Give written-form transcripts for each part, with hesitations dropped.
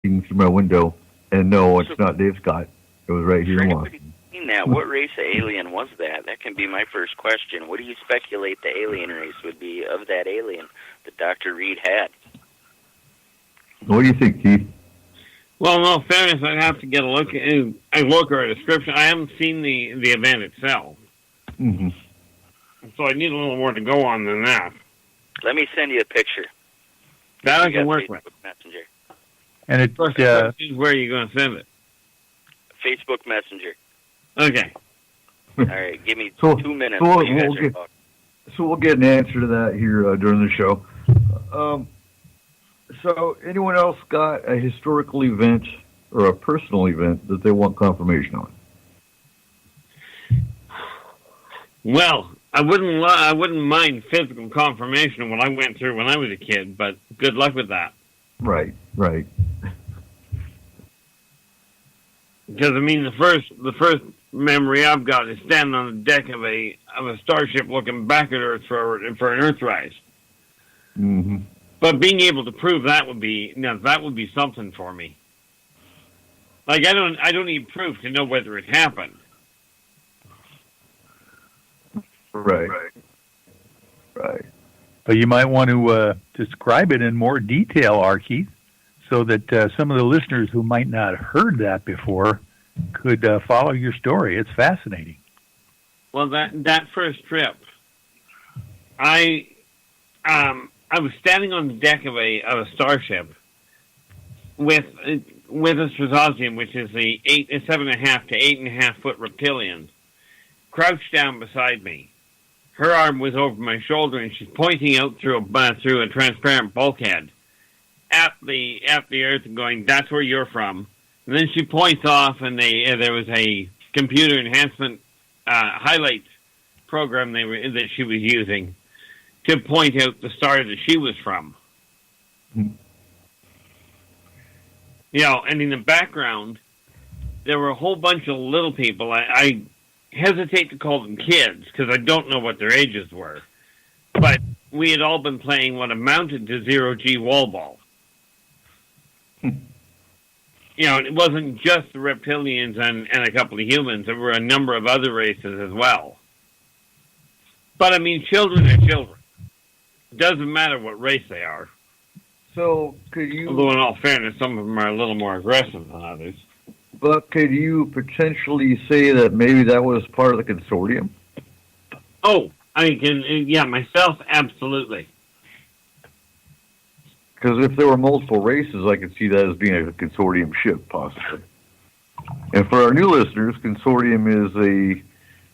through my window, and no, it's not Dave Scott. It was right here For in anybody Washington. seen that, what race of alien was that? That can be my first question. What do you speculate the alien race would be of that alien that Dr. Reed had? What do you think, Keith? Well, in all fairness, I'd have to get a look or a description. I haven't seen the event itself, Mm-hmm. so I need a little more to go on than that. Let me send you a picture. That I You can got work Facebook with. Messenger. And it, First question is where are you going to send it? Facebook Messenger. Okay. All right, give me So- 2 minutes. so while you guys we'll are get- talking. So we'll get an answer to that here during the show. So anyone else got a historical event or a personal event that they want confirmation on? Well, I wouldn't mind physical confirmation of what I went through when I was a kid, but good luck with that. Right, right. Because I mean, the first memory I've got is standing on the deck of a starship looking back at Earth for an Earthrise. Mm-hmm. But being able to prove that would be something for me. Like I don't need proof to know whether it happened. Right. Right. but you might want to describe it in more detail, Archie, so that some of the listeners who might not have heard that before could follow your story. It's fascinating. Well, that first trip, I was standing on the deck of a starship with a Strazosian, which is the 7.5 to 8.5 foot reptilian, crouched down beside me. Her arm was over my shoulder, and she's pointing out through a transparent bulkhead at the Earth, and going, "That's where you're from." And then she points off, and there was a computer enhancement highlight program that she was using to point out the star that she was from. Mm. You know, and in the background, there were a whole bunch of little people. I hesitate to call them kids because I don't know what their ages were. But we had all been playing what amounted to zero-G wall ball. You know, it wasn't just the reptilians and a couple of humans. There were a number of other races as well. But, I mean, children are children. It doesn't matter what race they are. So could you? Although, in all fairness, some of them are a little more aggressive than others. But could you potentially say that maybe that was part of the consortium? Oh, yeah, myself, absolutely. Because if there were multiple races, I could see that as being a consortium ship, possibly. And for our new listeners, consortium is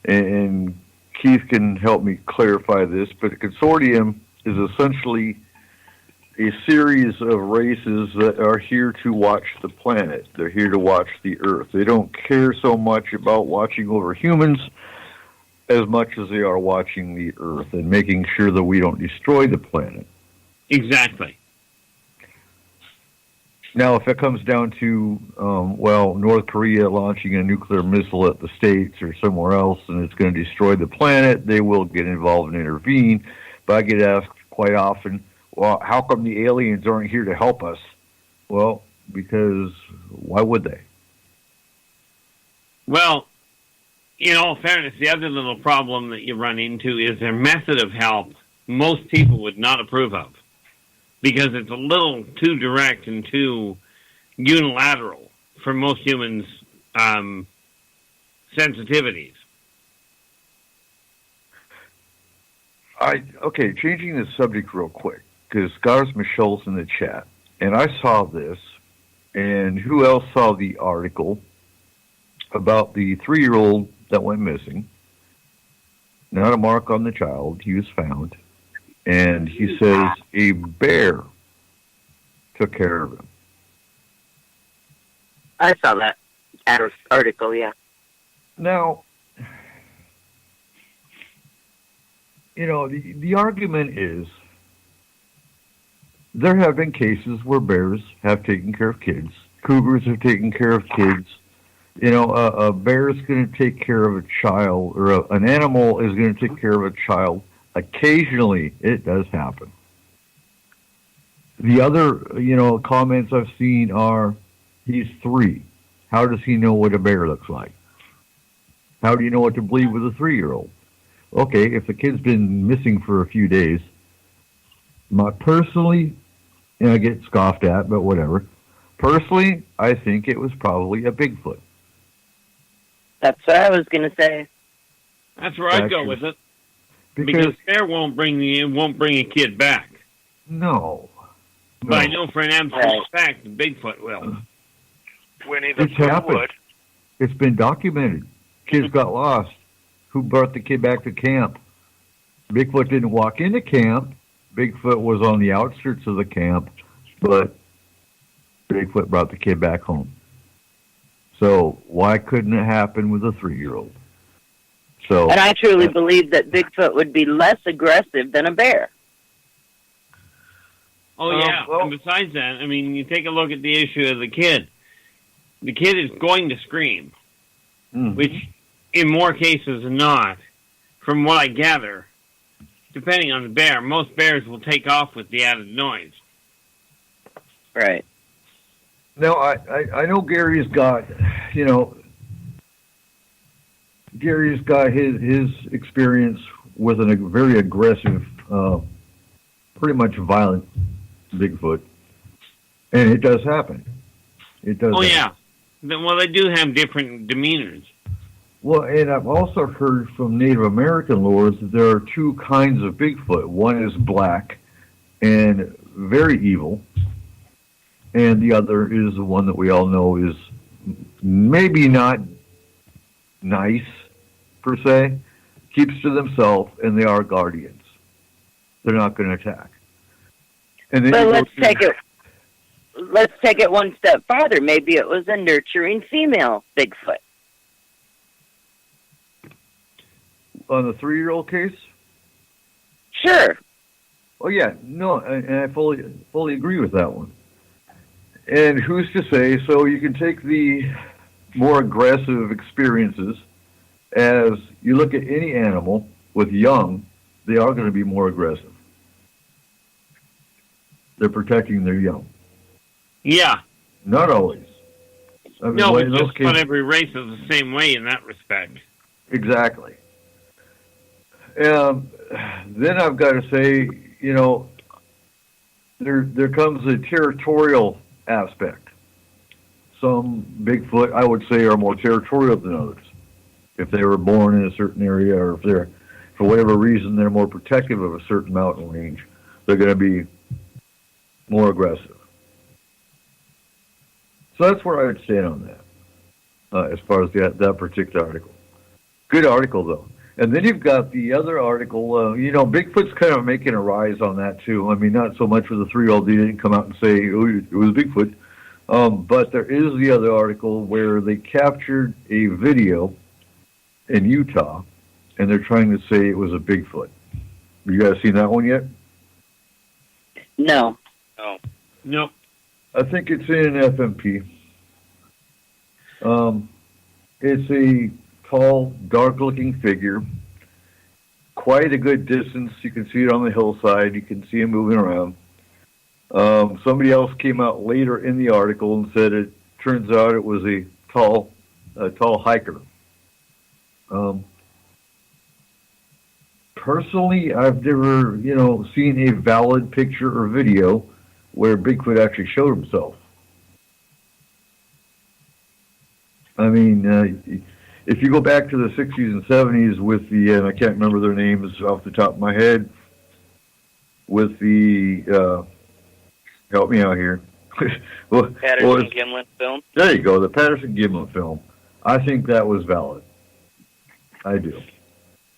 and Keith can help me clarify this, but a consortium is essentially a series of races that are here to watch the planet. They're here to watch the Earth. They don't care so much about watching over humans as much as they are watching the Earth and making sure that we don't destroy the planet. Exactly. Now, if it comes down to, North Korea launching a nuclear missile at the States or somewhere else and it's going to destroy the planet, they will get involved and intervene. But I get asked quite often, well, how come the aliens aren't here to help us? Well, because why would they? Well, in all fairness, the other little problem that you run into is their method of help most people would not approve of because it's a little too direct and too unilateral for most humans' sensitivities. Okay, changing the subject real quick, because Scars Michelle's in the chat, and I saw this, and who else saw the article about the 3-year-old that went missing? Not a mark on the child, he was found, and he says a bear took care of him. I saw that article, yeah. Now, you know, the argument is there have been cases where bears have taken care of kids. Cougars have taken care of kids. You know, a bear is going to take care of a child, or an animal is going to take care of a child. Occasionally, it does happen. The other, comments I've seen are, he's 3. How does he know what a bear looks like? How do you know what to believe with a 3-year-old? Okay, if the kid's been missing for a few days, personally, and I get scoffed at, but whatever. Personally, I think it was probably a Bigfoot. That's what I was going to say. That's where I'd go with it. Because bear won't bring a kid back. No. But I know for an absolute fact that Bigfoot will. Winnie the Pooh would. It's been documented. Kids got lost. Who brought the kid back to camp? Bigfoot didn't walk into camp. Bigfoot was on the outskirts of the camp, but Bigfoot brought the kid back home. So why couldn't it happen with a 3-year-old? So, and I truly believe that Bigfoot would be less aggressive than a bear. Oh, yeah. Well, and besides that, I mean, you take a look at the issue of the kid. The kid is going to scream, which in more cases than not, from what I gather, depending on the bear, most bears will take off with the added noise. Right. Now, I know Gary's got, Gary's got his experience with a very aggressive, pretty much violent Bigfoot. And it does happen. It does happen. Yeah. Well, they do have different demeanors. Well, and I've also heard from Native American lores that there are 2 kinds of Bigfoot. One is black and very evil, and the other is the one that we all know is maybe not nice, per se, keeps to themselves, and they are guardians. They're not going to attack. And then but let's take it one step farther. Maybe it was a nurturing female Bigfoot. On the 3-year-old case? Sure. Oh yeah, no, and I fully agree with that one. And who's to say? So you can take the more aggressive experiences as you look at any animal with young, they are going to be more aggressive. They're protecting their young. Yeah. Not always. I mean, no, but just not every race is the same way in that respect. Exactly. Then I've got to say, there comes a territorial aspect. Some Bigfoot, I would say, are more territorial than others. If they were born in a certain area, or if they're, for whatever reason, they're more protective of a certain mountain range, they're going to be more aggressive. So that's where I would stand on that, as far as that particular article. Good article, though. And then you've got the other article, Bigfoot's kind of making a rise on that, too. I mean, not so much with the 3-year-old, he didn't come out and say, oh, it was Bigfoot. But there is the other article where they captured a video in Utah, and they're trying to say it was a Bigfoot. You guys seen that one yet? No. Oh. Nope. I think it's in FMP. It's a tall, dark-looking figure. Quite a good distance. You can see it on the hillside. You can see him moving around. Somebody else came out later in the article and said it turns out it was a tall hiker. Personally, I've never, seen a valid picture or video where Bigfoot actually showed himself. I mean, if you go back to the 60s and 70s with the, and I can't remember their names off the top of my head, with the, help me out here. Patterson-Gimlin film? There you go, the Patterson-Gimlin film. I think that was valid. I do.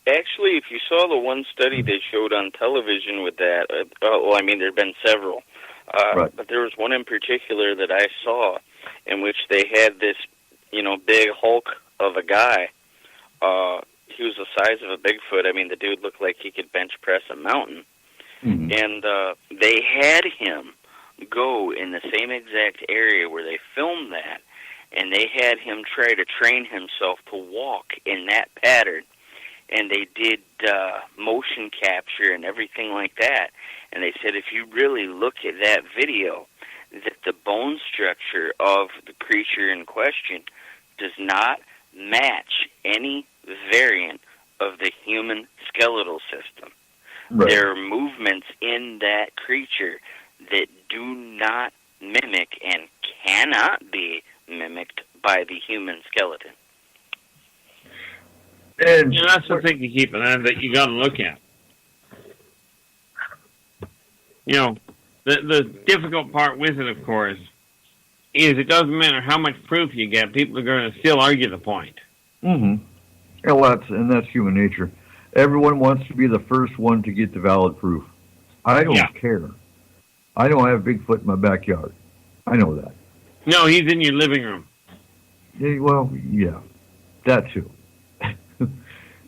Actually, if you saw the one study they showed on television with that, there have been several, right. But there was one in particular that I saw in which they had this, big hulk of a guy. He was the size of a Bigfoot. I mean, the dude looked like he could bench press a mountain. Mm-hmm. And they had him go in the same exact area where they filmed that, and they had him try to train himself to walk in that pattern. and they did motion capture and everything like that. And they said if you really look at that video, that the bone structure of the creature in question does not match any variant of the human skeletal system. Right. There are movements in that creature that do not mimic and cannot be mimicked by the human skeleton. And that's the thing to keep in mind that you got to look at. The difficult part with it, of course, is it doesn't matter how much proof you get, people are going to still argue the point. Mm-hmm. Well, that's human nature. Everyone wants to be the first one to get the valid proof. I don't care. I don't have Bigfoot in my backyard. I know that. No, he's in your living room. Yeah, well, yeah, that too.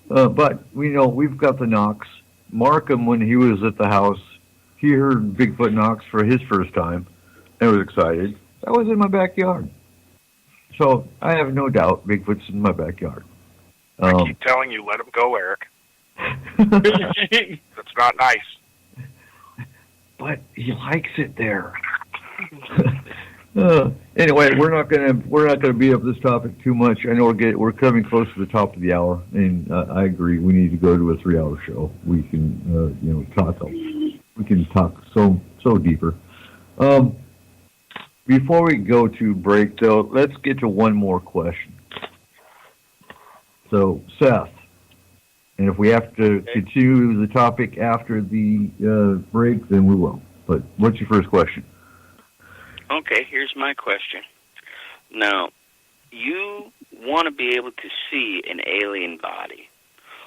But we've got the knocks. Markham, when he was at the house, he heard Bigfoot knocks for his first time and was excited. I was in my backyard. So I have no doubt Bigfoot's in my backyard. I keep telling you, let him go, Eric. That's not nice. But he likes it there. Anyway, we're not gonna beat up this topic too much. I know we're coming close to the top of the hour, and I agree. We need to go to a 3-hour show. We can talk. We can talk so deeper. Before we go to break, though, let's get to one more question. So, Seth, and if we have to continue the topic after the break, then we will. But what's your first question? Okay, here's my question. Now, you want to be able to see an alien body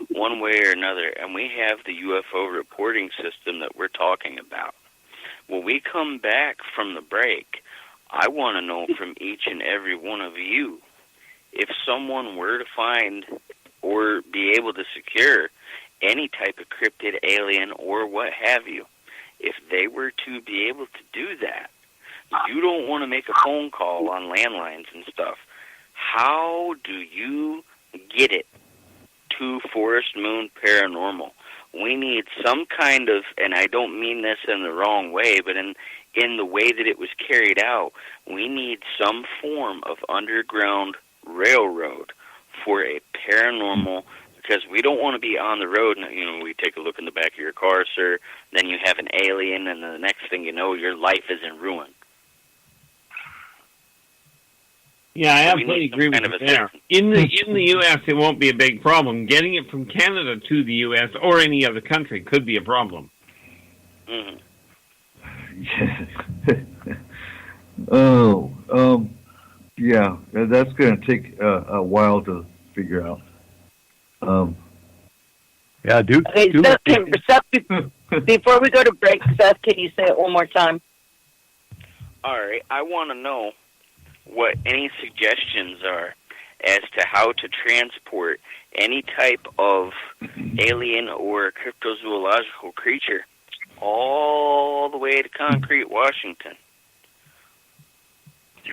one way or another, and we have the UFO reporting system that we're talking about. When we come back from the break, I want to know from each and every one of you, if someone were to find or be able to secure any type of cryptid alien or what have you, if they were to be able to do that, you don't want to make a phone call on landlines and stuff. How do you get it to Forest Moon Paranormal? We need some kind of, and I don't mean this in the wrong way, but in the way that it was carried out, we need some form of underground railroad for a paranormal, because we don't want to be on the road and, we take a look in the back of your car, sir, then you have an alien, and the next thing you know, your life is in ruin. Yeah, I absolutely agree with you there. In the U.S., it won't be a big problem. Getting it from Canada to the U.S. or any other country could be a problem. Mm-hmm. Yeah, that's going to take a while to figure out. Yeah, Duke. Okay, Seth, before we go to break, Seth, can you say it one more time? All right, I want to know what any suggestions are as to how to transport any type of alien or cryptozoological creature all the way to Concrete, Washington.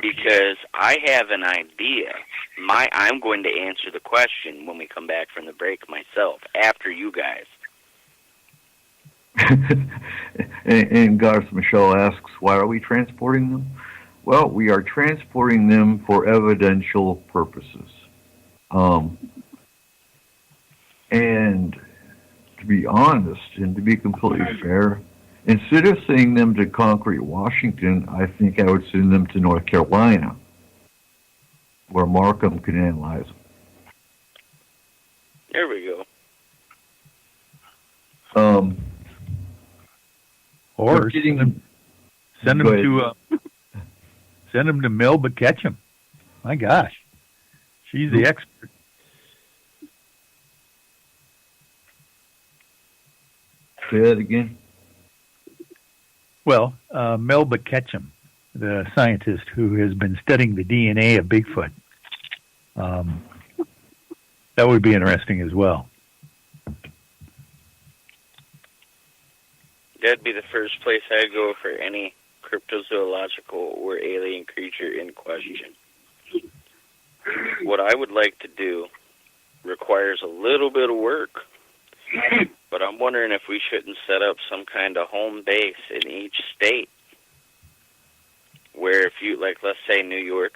Because I have an idea. I'm going to answer the question when we come back from the break myself, after you guys. And Garth Michelle asks, why are we transporting them? Well, we are transporting them for evidential purposes. And to be honest, and to be completely fair, instead of sending them to Concrete, Washington, I think I would send them to North Carolina, where Markham can analyze them. There we go. Or send them to Melba Ketchum. My gosh, she's the expert. Say that again. Well, Melba Ketchum, the scientist who has been studying the DNA of Bigfoot. That would be interesting as well. That'd be the first place I'd go for any cryptozoological or alien creature in question. What I would like to do, real requires a little bit of work. But I'm wondering if we shouldn't set up some kind of home base in each state where if you, like, let's say New York